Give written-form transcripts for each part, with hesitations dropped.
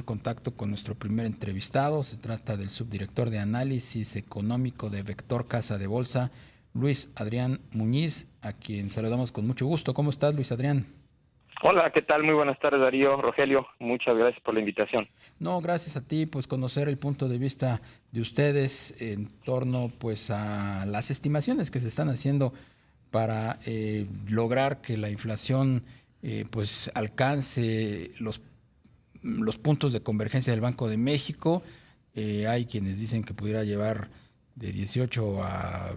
contacto con nuestro primer entrevistado. Se trata del subdirector de análisis económico de Vector Casa de Bolsa, Luis Adrián Muñiz, a quien saludamos con mucho gusto. ¿Cómo estás, Luis Adrián? Hola, ¿qué tal? Muy buenas tardes, Darío, Rogelio. Muchas gracias por la invitación. No, gracias a ti, pues conocer el punto de vista de ustedes en torno pues a las estimaciones que se están haciendo para lograr que la inflación pues alcance los puntos de convergencia del Banco de México. Hay quienes dicen que pudiera llevar de 18 a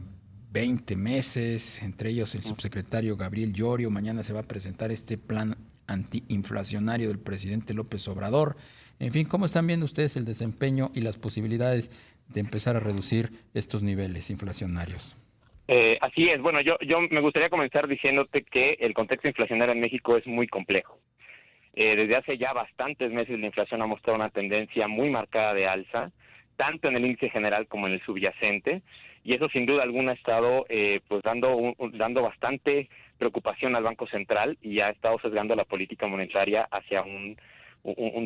20 meses, entre ellos el subsecretario Gabriel Llorio. Mañana se va a presentar este plan antiinflacionario del presidente López Obrador. En fin, ¿cómo están viendo ustedes el desempeño y las posibilidades de empezar a reducir estos niveles inflacionarios? Así es. Bueno, yo me gustaría comenzar diciéndote que el contexto inflacionario en México es muy complejo. Desde hace ya bastantes meses la inflación ha mostrado una tendencia muy marcada de alza, tanto en el índice general como en el subyacente, y eso sin duda alguna ha estado pues dando bastante preocupación al Banco Central y ha estado sesgando la política monetaria hacia un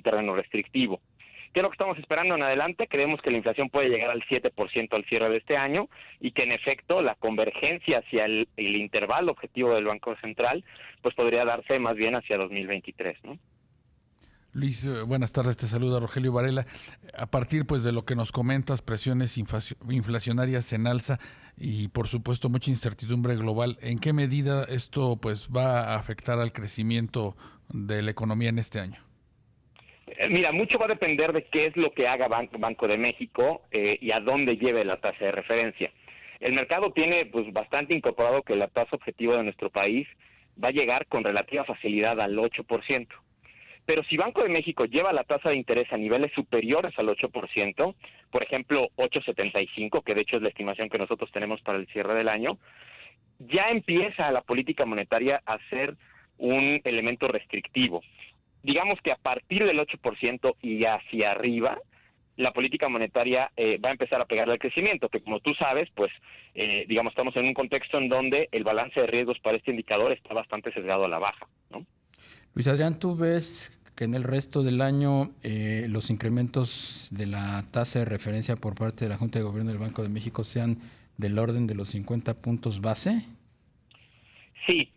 terreno restrictivo. ¿Qué es lo que estamos esperando en adelante? Creemos que la inflación puede llegar al 7% al cierre de este año y que en efecto la convergencia hacia el intervalo objetivo del Banco Central pues podría darse más bien hacia 2023, ¿no? Luis, buenas tardes, te saluda Rogelio Varela. A partir pues de lo que nos comentas, presiones inflacionarias en alza y por supuesto mucha incertidumbre global, ¿en qué medida esto pues va a afectar al crecimiento de la economía en este año? Mira, mucho va a depender de qué es lo que haga Banco de México y a dónde lleve la tasa de referencia. El mercado tiene pues bastante incorporado que la tasa objetivo de nuestro país va a llegar con relativa facilidad al 8%. Pero si Banco de México lleva la tasa de interés a niveles superiores al 8%, por ejemplo 8.75, que de hecho es la estimación que nosotros tenemos para el cierre del año, ya empieza la política monetaria a ser un elemento restrictivo. Digamos que a partir del 8% y hacia arriba, la política monetaria va a empezar a pegarle al crecimiento, que como tú sabes, pues, digamos, estamos en un contexto en donde el balance de riesgos para este indicador está bastante sesgado a la baja, ¿no? Luis Adrián, ¿tú ves que en el resto del año los incrementos de la tasa de referencia por parte de la Junta de Gobierno del Banco de México sean del orden de los 50 puntos base? Sí,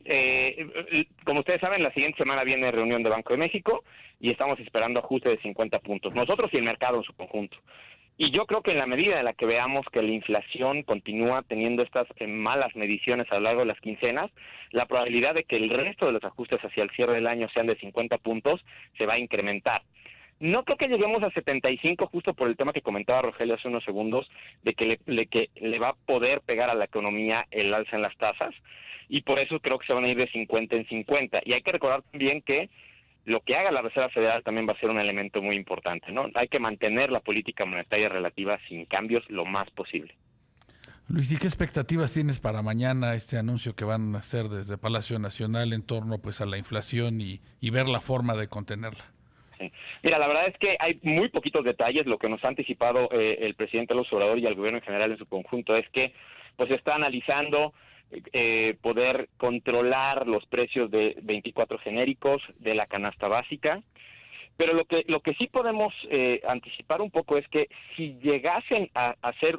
como ustedes saben, la siguiente semana viene reunión de Banco de México y estamos esperando ajuste de 50 puntos, nosotros y el mercado en su conjunto. Y yo creo que en la medida en la que veamos que la inflación continúa teniendo estas malas mediciones a lo largo de las quincenas, la probabilidad de que el resto de los ajustes hacia el cierre del año sean de 50 puntos se va a incrementar. No creo que lleguemos a 75 justo por el tema que comentaba Rogelio hace unos segundos, de que le va a poder pegar a la economía el alza en las tasas, y por eso creo que se van a ir de 50 en 50. Y hay que recordar también que lo que haga la Reserva Federal también va a ser un elemento muy importante, ¿no? Hay que mantener la política monetaria relativa sin cambios lo más posible. Luis, ¿y qué expectativas tienes para mañana este anuncio que van a hacer desde Palacio Nacional en torno pues a la inflación y ver la forma de contenerla? Sí. Mira, la verdad es que hay muy poquitos detalles. Lo que nos ha anticipado el presidente López Obrador y el gobierno en general en su conjunto es que pues se está analizando poder controlar los precios de 24 genéricos de la canasta básica, pero lo que sí podemos anticipar un poco es que si llegasen a hacer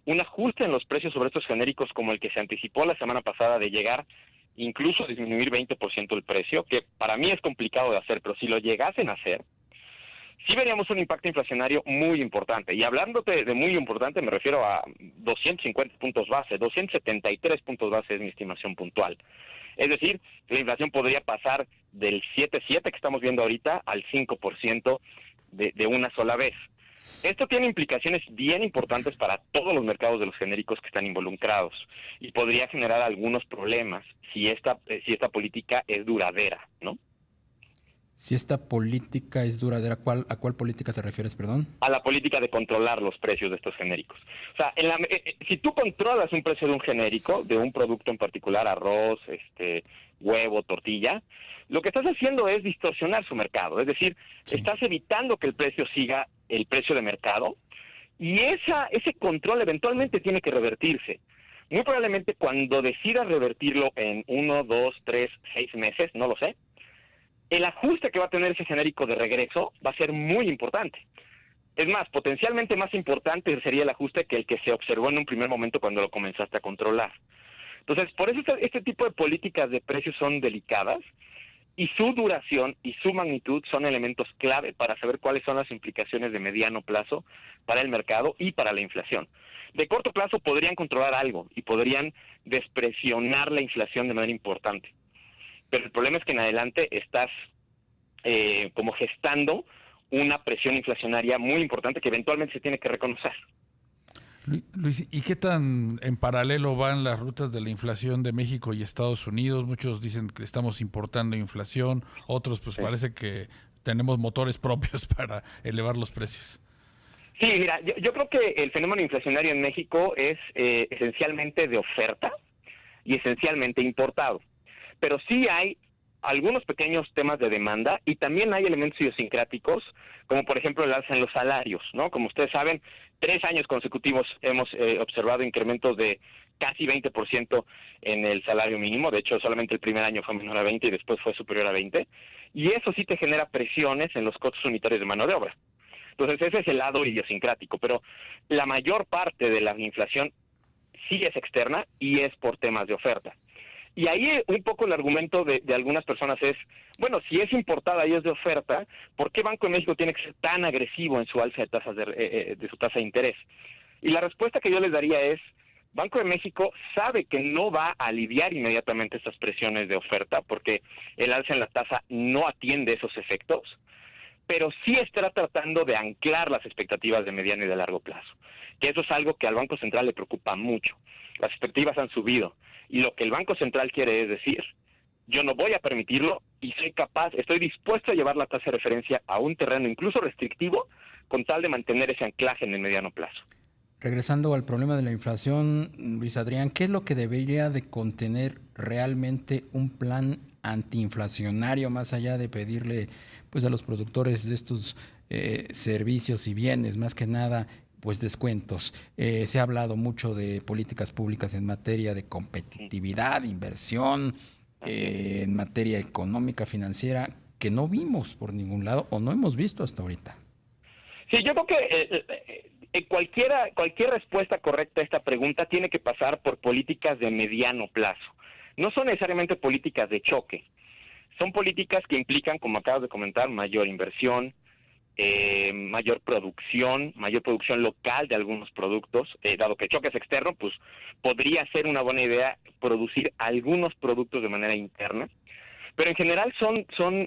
un ajuste en los precios sobre estos genéricos como el que se anticipó la semana pasada de llegar incluso a disminuir 20% el precio, que para mí es complicado de hacer, pero si lo llegasen a hacer, sí veríamos un impacto inflacionario muy importante. Y hablándote de muy importante, me refiero a 250 puntos base, 273 puntos base es mi estimación puntual. Es decir, la inflación podría pasar del 7.7 que estamos viendo ahorita al 5% de una sola vez. Esto tiene implicaciones bien importantes para todos los mercados de los genéricos que están involucrados y podría generar algunos problemas si esta política es duradera, ¿no? Si esta política es duradera, ¿a cuál política te refieres, perdón? A la política de controlar los precios de estos genéricos. O sea, si tú controlas un precio de un genérico, de un producto en particular, arroz, huevo, tortilla, lo que estás haciendo es distorsionar su mercado. Es decir, sí, estás evitando que el precio siga el precio de mercado y ese control eventualmente tiene que revertirse. Muy probablemente cuando decidas revertirlo en 1, 2, 3, 6 meses, no lo sé, el ajuste que va a tener ese genérico de regreso va a ser muy importante. Es más, potencialmente más importante sería el ajuste que el que se observó en un primer momento cuando lo comenzaste a controlar. Entonces, por eso este tipo de políticas de precios son delicadas y su duración y su magnitud son elementos clave para saber cuáles son las implicaciones de mediano plazo para el mercado y para la inflación. De corto plazo podrían controlar algo y podrían despresionar la inflación de manera importante. Pero el problema es que en adelante estás como gestando una presión inflacionaria muy importante que eventualmente se tiene que reconocer. Luis, ¿y qué tan en paralelo van las rutas de la inflación de México y Estados Unidos? Muchos dicen que estamos importando inflación, otros pues Sí. parece que tenemos motores propios para elevar los precios. Sí, mira, yo creo que el fenómeno inflacionario en México es esencialmente de oferta y esencialmente importado. Pero sí hay algunos pequeños temas de demanda y también hay elementos idiosincráticos, como por ejemplo el alza en los salarios, ¿no? Como ustedes saben, 3 años consecutivos hemos observado incrementos de casi 20% en el salario mínimo. De hecho, solamente el primer año fue menor a 20 y después fue superior a 20. Y eso sí te genera presiones en los costos unitarios de mano de obra. Entonces, ese es el lado idiosincrático, pero la mayor parte de la inflación sí es externa y es por temas de oferta. Y ahí un poco el argumento de algunas personas es, bueno, si es importada y es de oferta, ¿por qué Banco de México tiene que ser tan agresivo en su alza de tasas de su tasa de interés? Y la respuesta que yo les daría es, Banco de México sabe que no va a aliviar inmediatamente estas presiones de oferta, porque el alza en la tasa no atiende esos efectos, pero sí estará tratando de anclar las expectativas de mediano y de largo plazo, que eso es algo que al Banco Central le preocupa mucho. Las expectativas han subido y lo que el Banco Central quiere es decir, yo no voy a permitirlo y estoy dispuesto a llevar la tasa de referencia a un terreno incluso restrictivo con tal de mantener ese anclaje en el mediano plazo. Regresando al problema de la inflación, Luis Adrián, ¿qué es lo que debería de contener realmente un plan antiinflacionario más allá de pedirle pues a los productores de estos servicios y bienes, más que nada, pues descuentos? Se ha hablado mucho de políticas públicas en materia de competitividad, inversión, en materia económica, financiera, que no vimos por ningún lado o no hemos visto hasta ahorita. Sí, yo creo que cualquier respuesta correcta a esta pregunta tiene que pasar por políticas de mediano plazo. No son necesariamente políticas de choque. Son políticas que implican, como acabas de comentar, mayor inversión, mayor producción local de algunos productos. Dado que el choque es externo, pues podría ser una buena idea producir algunos productos de manera interna. Pero en general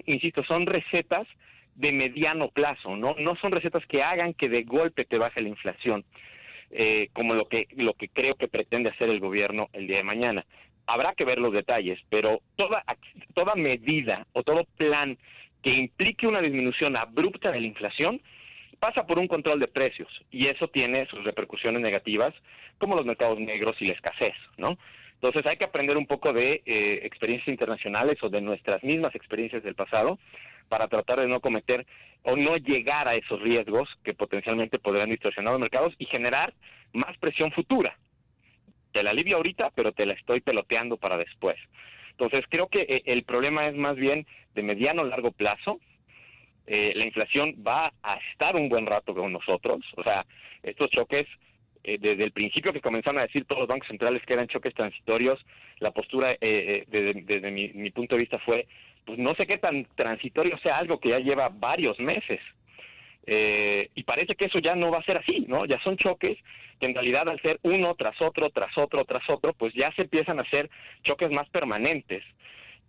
insisto, son recetas de mediano plazo, no son recetas que hagan que de golpe te baje la inflación, como lo que creo que pretende hacer el gobierno el día de mañana. Habrá que ver los detalles, pero toda medida o todo plan que implique una disminución abrupta de la inflación pasa por un control de precios y eso tiene sus repercusiones negativas, como los mercados negros y la escasez, ¿no? Entonces hay que aprender un poco de experiencias internacionales o de nuestras mismas experiencias del pasado para tratar de no cometer o no llegar a esos riesgos que potencialmente podrían distorsionar los mercados y generar más presión futura. Te la alivio ahorita, pero te la estoy peloteando para después. Entonces creo que el problema es más bien de mediano a largo plazo. La inflación va a estar un buen rato con nosotros. O sea, estos choques, desde el principio que comenzaron a decir todos los bancos centrales que eran choques transitorios, la postura desde mi punto de vista fue, pues no sé qué tan transitorio sea algo que ya lleva varios meses. Y parece que eso ya no va a ser así, ¿no? Ya son choques que en realidad al ser uno tras otro, pues ya se empiezan a hacer choques más permanentes.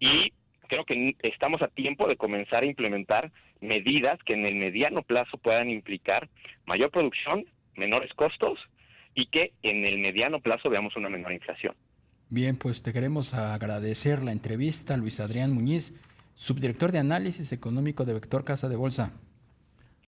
Y creo que estamos a tiempo de comenzar a implementar medidas que en el mediano plazo puedan implicar mayor producción, menores costos y que en el mediano plazo veamos una menor inflación. Bien, pues te queremos agradecer la entrevista, Luis Adrián Muñiz, subdirector de análisis económico de Vector Casa de Bolsa.